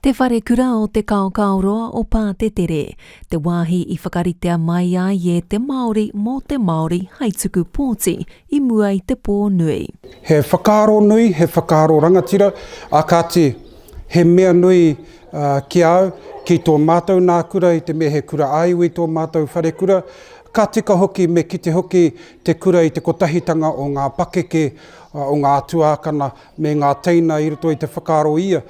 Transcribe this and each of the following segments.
Te Wharekura o Te Kaokaoroa o Pātetere, te wāhi I whakaritea mai ai e te Māori mō te Māori hei tuku pōti I mua I te pō nui. He whakaaro nui, he whakaaro rangatira, a kāti he mea nui ki au, ki tō mātou nā kura I te mea he kura aiwi tō mātou wharekura, ka tika hoki me ki te hoki te kura I te kotahitanga o ngā pakeke, o ngā tuākana me ngā teina I roto I te whakaaro ia,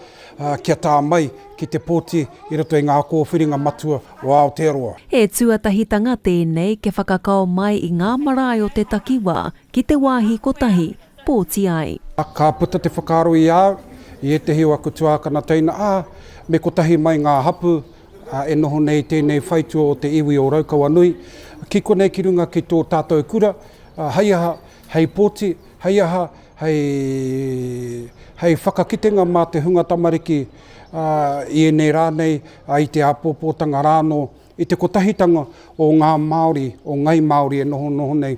kia tā mai ki te pōti I roto I ngā kōwhiringa matua o Aotearoa. He tuatahitanga tēnei ke whakakao mai I ngā marae o te takiwā ki te wāhi kotahi, pōti ai. Ka puta te whakaaro I au, I te hiu aku tuākana teina, me kotahi mai ngā hapū, e noho nei tēnei whaitua o te iwi o Raukawa nui, ki konei ki runga ki tō tātou kura, hei aha, hei pōti, hei aha, hei whakakitenga mā te hunga tamariki I nei rānei, I te apopotanga rāno, I te kotahitanga o ngā Māori, o ngai Māori e noho nei,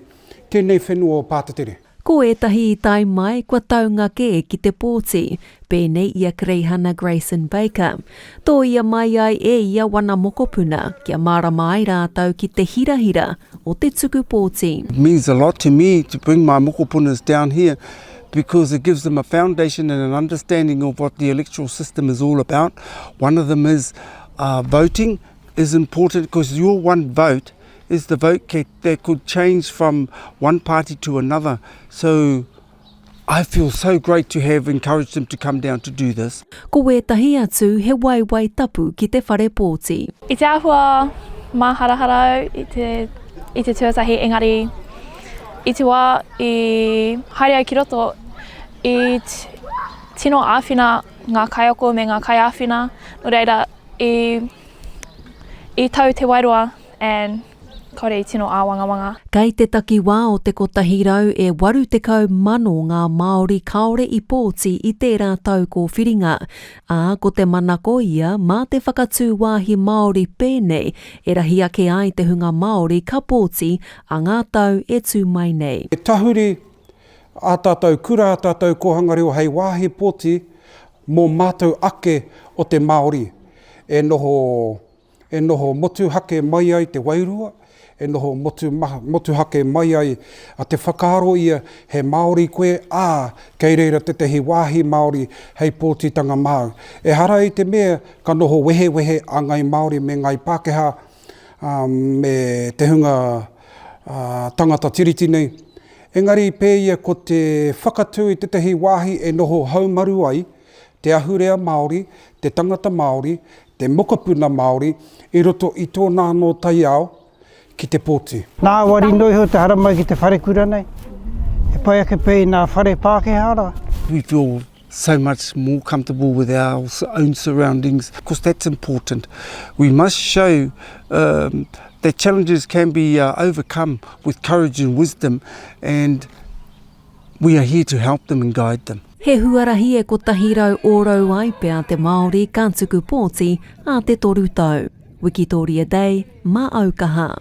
tēnei whenua o Pātetere. Ko etahi I tai mai kua taunga ke ki te pōti, pēnei ia Kreihana Grayson Baker. Tō ia mai ai e ia wana mokopuna, kia marama ai rātou ki te hirahira o te tuku pōti. It means a lot to me to bring my mokopunas down here because it gives them a foundation and an understanding of what the electoral system is all about. One of them is voting is important because your one vote is the vote that could change from one party to another. So I feel so great to have encouraged them to come down to do this. Ko etahi atu he waiwai tapu ki te whare pōti. I te ahua māharaharau I te tuatahi engari I te wā I haere ai ki roto I tino āwhina ngā kaioko me ngā kai āwhina no reira I tau te wairoa and kaore I tino āwangawanga. Kei te takiwā o te kotahirau e 80 mano ngā Māori kaore I pōti I tērā tau kōwhiringa. Ko te manako ia mā te whakatū wāhi Māori pēnei e rahi ake ai te hunga Māori ka pōti a ngā tau e tū mai nei. E tahuri a tātou kura, a tātou kohanga reo hei wāhi pōti mō mātou ake o te Māori. E noho motu hake mai ai te wairua, e noho motu hake mai ai a te whakaaro ia he Māori koe, kei reira tētahi wāhi Māori hei pōtitanga māu. E hara I te mea ka noho wehe a ngai Māori me ngai Pākehā me te hunga tangata tiriti nei. Engari pēia ko te whakatū I tētahi wāhi e noho haumaru ai, te ahurea Māori, te tangata Māori, te mokopuna Māori, I roto I tōna no tai ao ki te pōti. Nā wari noi ho te hara mai ki te Wharekura nei. E pai ake pei nā whare Pākehā. We feel so much more comfortable with our own surroundings because that's important. We must show that challenges can be overcome with courage and wisdom and we are here to help them and guide them. He huarahi e kotahirau ōrau ai pea te Māori ka tuku pōti a te toru tau. Wikitoria Day, mā Aukaha.